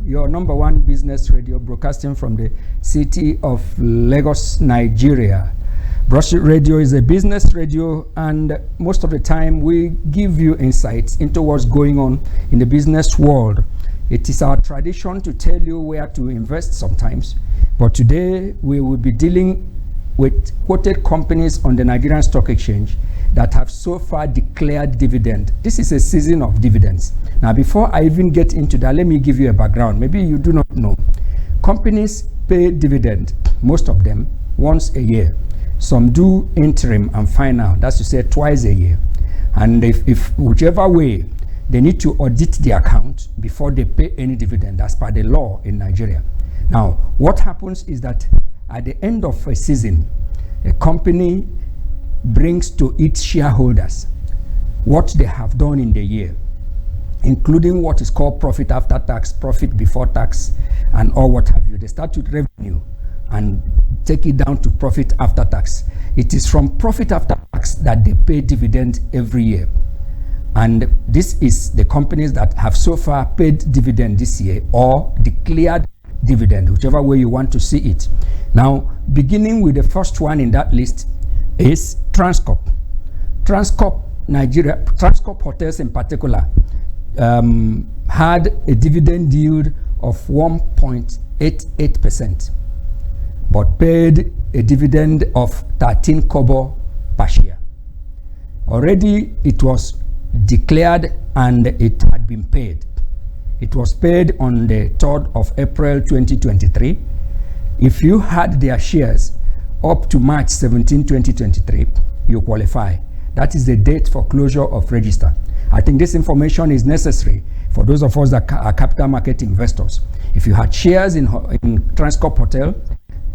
your number one business radio, broadcasting from the city of Lagos, Nigeria. Broadsheet Radio is a business radio, and most of the time we give you insights into what's going on in the business world. It is our tradition to tell you where to invest sometimes, but today we will be dealing with quoted companies on the Nigerian Stock Exchange that have so far declared dividend. This is a season of dividends. Now, before I even get into that, let me give you a background. Maybe you do not know. Companies pay dividend, most of them, once a year. Some do interim and final, that's to say twice a year. And if whichever way, they need to audit the account before they pay any dividend, as per the law in Nigeria. Now, what happens is that at the end of a season, a company brings to its shareholders what they have done in the year, including what is called profit after tax, profit before tax, and all what have you. They start with revenue and take it down to profit after tax. It is from profit after tax that they pay dividend every year. And this is the companies that have so far paid dividend this year or declared dividend, whichever way you want to see it. Now, beginning with the first one in that list is Transcorp. Transcorp Nigeria, Transcorp Hotels in particular, had a dividend yield of 1.88%, but paid a dividend of 13 kobo per share. Already it was declared and it had been paid. It was paid on the 3rd of April 2023. If you had their shares up to March 17, 2023, you qualify. That is the date for closure of register. I think this information is necessary for those of us that are capital market investors. If you had shares in Transcorp Hotel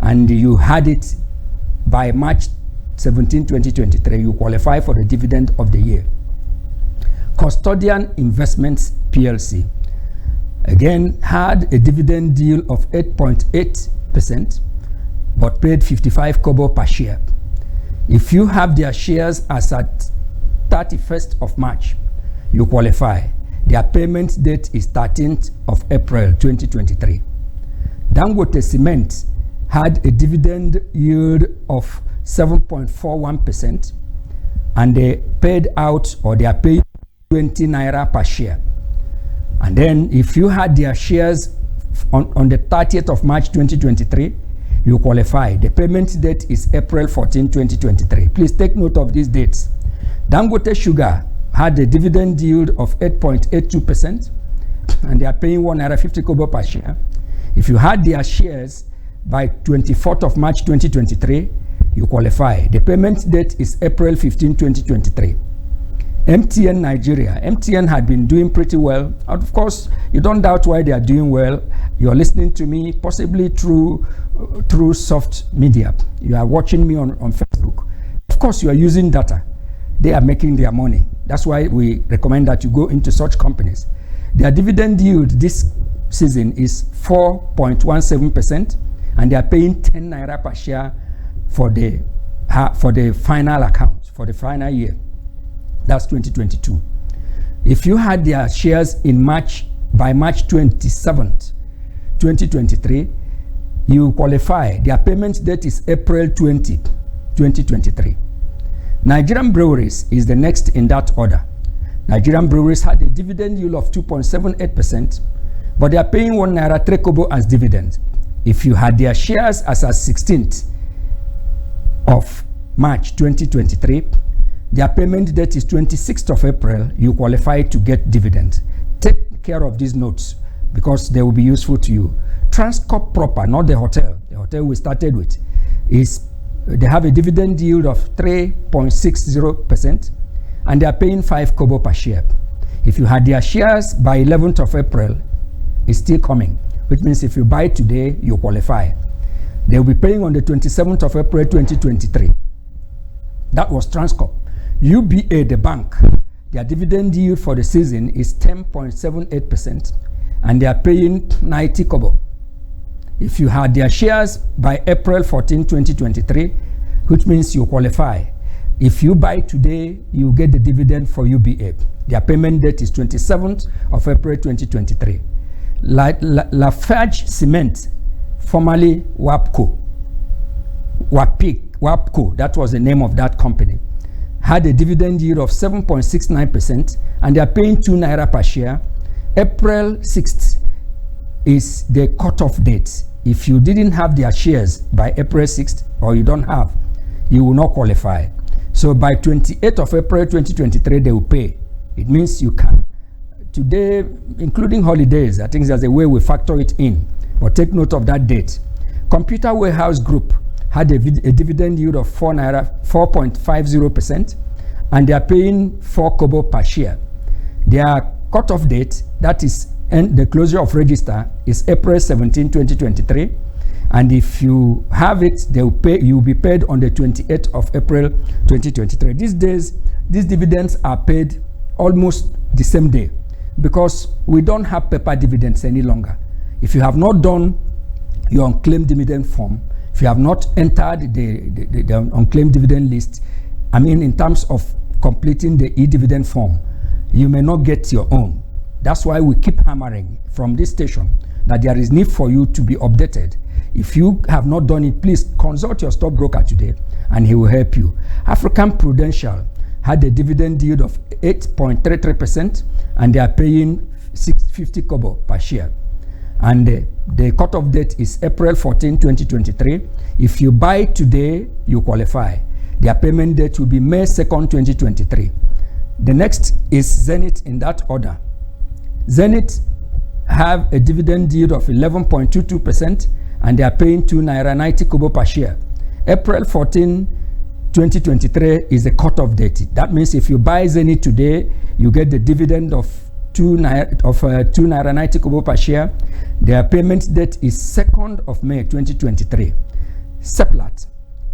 and you had it by March 17, 2023, you qualify for the dividend of the year. Custodian Investments PLC, again, had a dividend yield of 8.8%, but paid 55 kobo per share. If you have their shares as at 31st of March, you qualify. Their payment date is 13th of April 2023. Dangote Cement had a dividend yield of 7.41%, and they paid out, or they are paying 20 naira per share. And then if you had their shares on the 30th of March 2023, you qualify. The payment date is April 14, 2023. Please take note of these dates. Dangote Sugar had a dividend yield of 8.82%, and they are paying 1 naira 50 kobo per share. If you had their shares by 24th of March 2023, you qualify. The payment date is April 15, 2023. MTN Nigeria. MTN had been doing pretty well. And of course, you don't doubt why they are doing well. You're listening to me possibly through soft media. You are watching me on Facebook. Of course, you are using data. They are making their money. That's why we recommend that you go into such companies. Their dividend yield this season is 4.17%, and they are paying 10 naira per share for the final account, for the final year. That's 2022. If you had their shares in March, by March 27th, 2023, you qualify. Their payment date is April 20, 2023. Nigerian Breweries is the next in that order. Nigerian Breweries had a dividend yield of 2.78%, but they are paying 1 naira 3 kobo as dividend. If you had their shares as at 16th of March 2023, their payment date is 26th of April, you qualify to get dividend. Take care of these notes because they will be useful to you. Transcorp proper, not the hotel. The hotel we started with, they have a dividend yield of 3.60%, and they are paying 5 kobo per share. If you had their shares by 11th of April, it's still coming, which means if you buy today, you qualify. They will be paying on the 27th of April 2023. That was Transcorp. UBA, the bank, their dividend yield for the season is 10.78%, and they are paying 90 kobo. If you had their shares by April 14, 2023, which means you qualify. If you buy today, you get the dividend for UBA. Their payment date is 27th of April 2023. Lafarge Cement, formerly WAPCO, that was the name of that company, had a dividend yield of 7.69%, and they are paying 2 naira per share. April 6th is the cutoff date. If you didn't have their shares by April 6th, or you don't have, you will not qualify. So by 28th of April 2023, they will pay. It means you can. Today, including holidays, I think there's a way we factor it in. But take note of that date. Computer Warehouse Group had a dividend yield of 4.50%, and they are paying 4 kobo per share. Their cutoff date, that is the closure of register, is April 17, 2023. And if you have it, they will pay. You will be paid on the 28th of April 2023. These days, these dividends are paid almost the same day, because we don't have paper dividends any longer. If you have not done your unclaimed dividend form, if you have not entered the unclaimed dividend list, I mean in terms of completing the e-dividend form, you may not get your own. That's why we keep hammering from this station that there is need for you to be updated. If you have not done it, please consult your stockbroker today and he will help you. African Prudential had a dividend yield of 8.33%, and they are paying 650 kobo per share. And the cutoff date is April 14, 2023. If you buy today, you qualify. Their payment date will be May 2nd, 2023. The next is Zenith in that order. Zenith have a dividend yield of 11.22%, and they are paying 2 naira 90 kobo per share. April 14, 2023 is the cutoff date. That means if you buy Zenith today, you get the dividend of 2 naira 90 kobo per share. Their payment date is 2nd of May 2023. Seplat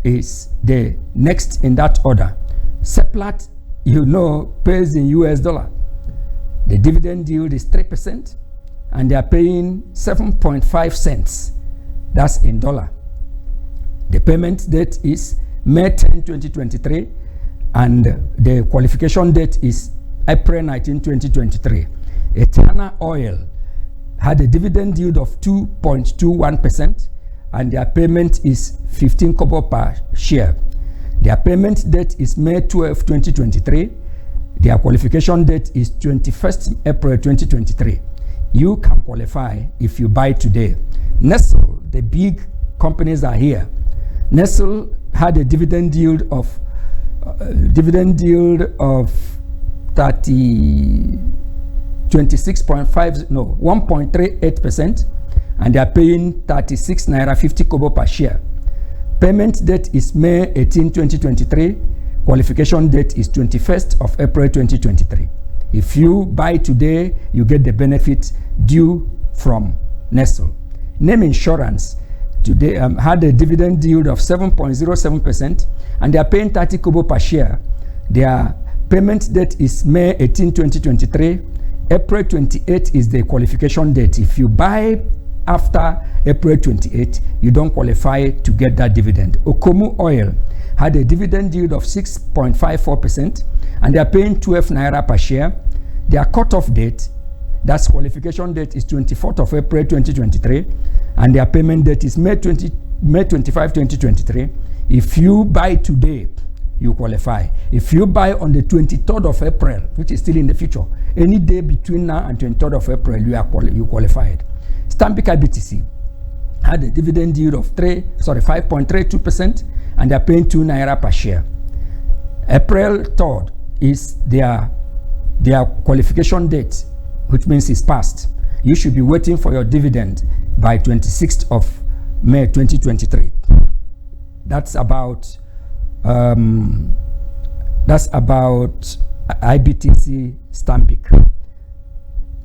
is the next in that order. Seplat, you know, pays in US dollar. The dividend yield is 3%, and they are paying 7.5 cents. That's in dollar. The payment date is May 10, 2023, and the qualification date is April 19, 2023. Etana Oil had a dividend yield of 2.21%, and their payment is 15 kobo per share. Their payment date is May 12, 2023. Their qualification date is 21st April 2023. You can qualify if you buy today. Nestle, the big companies are here. Nestle had a dividend yield of 1.38%, and they are paying 36 naira 50 kobo per share. Payment date is May 18, 2023. Qualification date is 21st of April 2023. If you buy today, you get the benefit due from Nestle. Name Insurance today had a dividend yield of 7.07%, and they are paying 30 kobo per share. Their payment date is May 18, 2023. April 28 is the qualification date. If you buy after April 28, you don't qualify to get that dividend. Okomu Oil had a dividend yield of 6.54%, and they are paying 12 naira per share. Their cutoff date, that's qualification date, is 24th of April 2023, and their payment date is May 25, 2023. If you buy today, you qualify. If you buy on the 23rd of April, which is still in the future, any day between now and 23rd of April, you qualified. Stanbic IBTC had a dividend yield of 5.32%, and they are paying 2 naira per share. April 3rd is their qualification date, which means it's passed. You should be waiting for your dividend by 26th of May 2023. That's about IBTC Stanbic.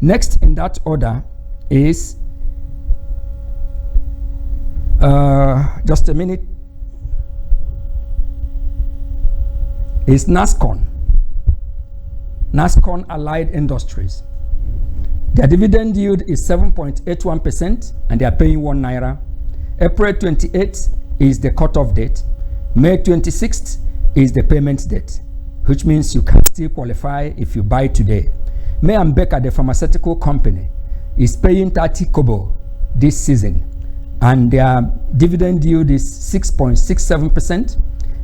Next in that order is just a minute. Is NASCON Allied Industries. Their dividend yield is 7.81%, and they are paying 1 naira. April 28th is the cutoff date. May 26th is the payment date, which means you can still qualify if you buy today. May and Becker, the pharmaceutical company, is paying 30 kobo this season, and their dividend yield is 6.67%.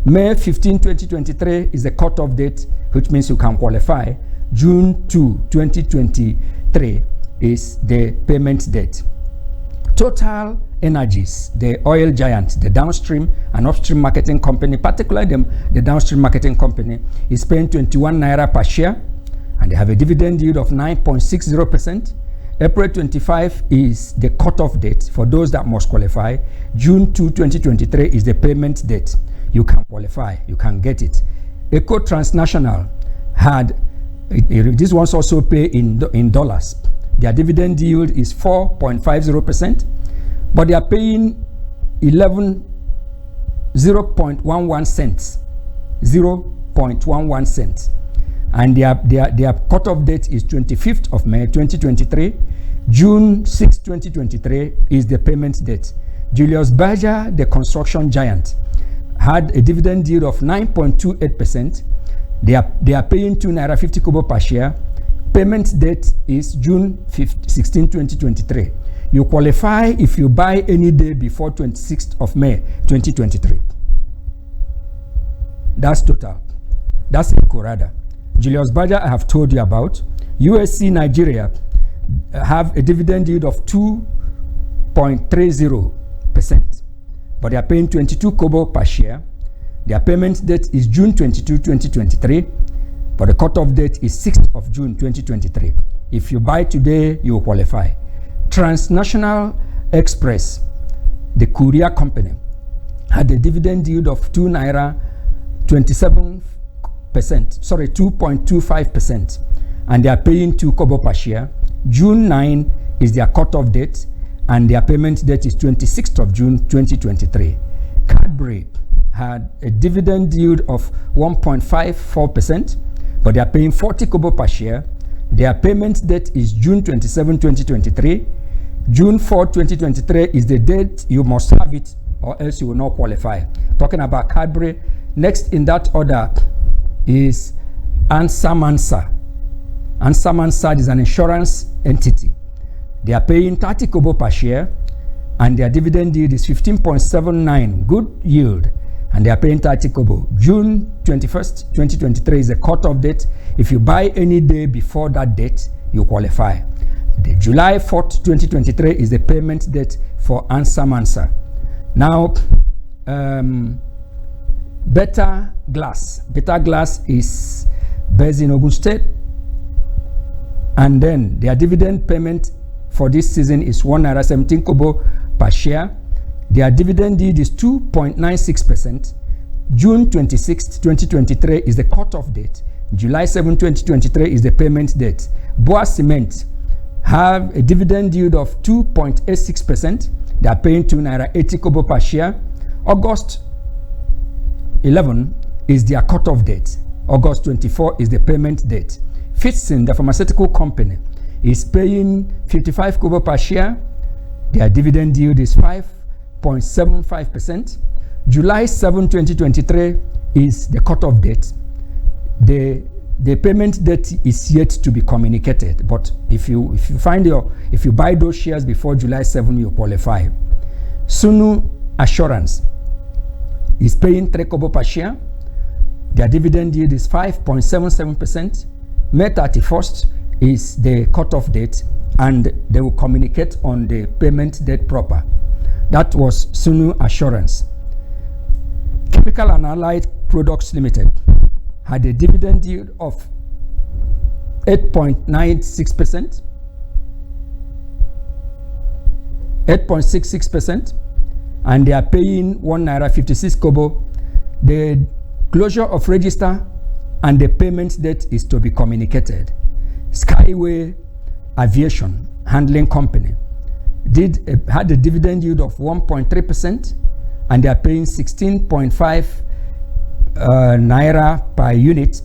May 15, 2023 is the cutoff date, which means you can qualify. June 2, 2023 is the payment date. Total Energies, the oil giant, the downstream and upstream marketing company, particularly the downstream marketing company, is paying 21 naira per share, and they have a dividend yield of 9.60%. April 25 is the cutoff date for those that must qualify. June 2, 2023 is the payment date. You can qualify, you can get it. Eco Transnational had, these ones also pay in dollars. Their dividend yield is 4.50%, but they are paying 0.11 cents, 0.11 cents. And their cutoff date is 25th of May 2023. June 6, 2023 is the payment date. Julius Berger, the construction giant, had a dividend yield of 9.28%. They are paying 2 naira 50 kobo per share. Payment date is June 16, 2023. You qualify if you buy any day before 26th of May 2023. That's total. That's Ecorada. Julius Berger I have told you about. USC Nigeria have a dividend yield of 2.30%, but they are paying 22 kobo per share. Their payment date is June 22, 2023, but the cutoff date is 6th of June 2023. If you buy today, you will qualify. Transnational Express, the courier company, had a dividend yield of 2 naira 2.25%, and they are paying 2 kobo per share. June 9 is their cutoff date, and their payment date is 26th of June 2023. Cadbury had a dividend yield of 1.54%, but they are paying 40 kobo per share. Their payment date is June 27, 2023. June 4, 2023 is the date you must have it, or else you will not qualify. Talking about Cadbury, next in that order is Ansa Mansa. Ansa Mansa is an insurance entity. They are paying 30 kobo per share, and their dividend yield is 15.79, good yield, and they are paying 30 kobo. June 21st, 2023 is the cutoff date. If you buy any day before that date, you qualify. The July 4th, 2023 is the payment date for Ansa Mansa. Now, Better Glass. Better Glass is based in Ogun State, and then their dividend payment for this season is 1 naira 17 kobo per share. Their dividend yield is 2.96%. June 26th, 2023 is the cutoff date. July 7, 2023 is the payment date. Boa Cement have a dividend yield of 2.86%. They are paying 2 naira 80 kobo per share. August 11 is their cutoff date. August 24 is the payment date. Fitson, the pharmaceutical company, is paying 55 kobo per share. Their dividend yield is 5.75%. July 7, 2023 is the cutoff date. The payment date is yet to be communicated, but if you buy those shares before July 7, you qualify. Sunu Assurance is paying 3 kobo per share. Their dividend yield is 5.77%. May 31st is the cutoff date, and they will communicate on the payment date proper. That was Sunu Assurance. Chemical and Allied Products Limited had a dividend yield of 8.96%, 8.66%, and they are paying 1 naira 56 kobo. The closure of register and the payment date is to be communicated. Skyway Aviation Handling Company had a dividend yield of 1.3%, and they are paying 16.5 naira per unit.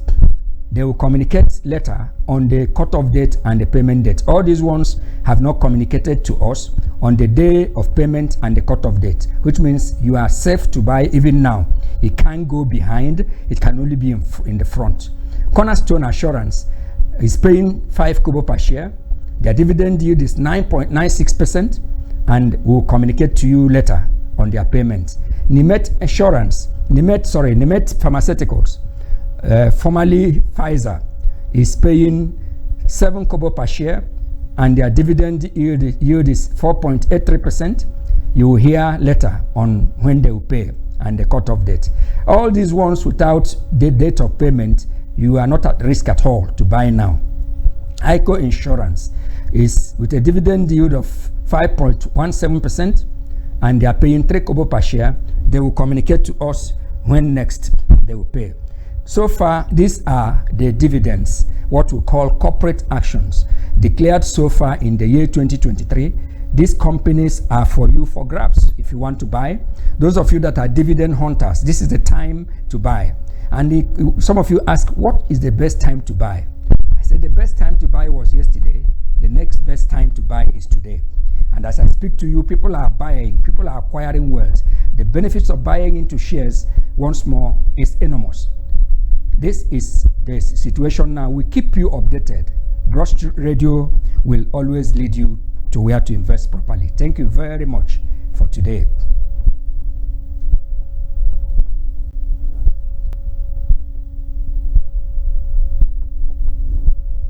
They will communicate later on the cutoff date and the payment date. All these ones have not communicated to us on the day of payment and the cutoff date, which means you are safe to buy even now. It can't go behind, it can only be in the front. Cornerstone Assurance is paying 5 kobo per share. Their dividend yield is 9.96%, and we'll communicate to you later on their payments. Nimet Pharmaceuticals, formerly Pfizer, is paying 7 kobo per share, and their dividend yield is 4.83%. You will hear later on when they will pay and the cutoff date. All these ones without the date of payment, you are not at risk at all to buy now. ICO Insurance is with a dividend yield of 5.17%, and they are paying 3 kobo per share. They will communicate to us when next they will pay. So far, these are the dividends, what we call corporate actions, declared so far in the year 2023. These companies are for you for grabs if you want to buy. Those of you that are dividend hunters, this is the time to buy. And some of you ask, what is the best time to buy? I said the best time to buy was yesterday. The next best time to buy is today. And as I speak to you, people are buying, people are acquiring wealth. The benefits of buying into shares, once more, is enormous. This is the situation now. We keep you updated. Brush Radio will always lead you to where to invest properly. Thank you very much for today.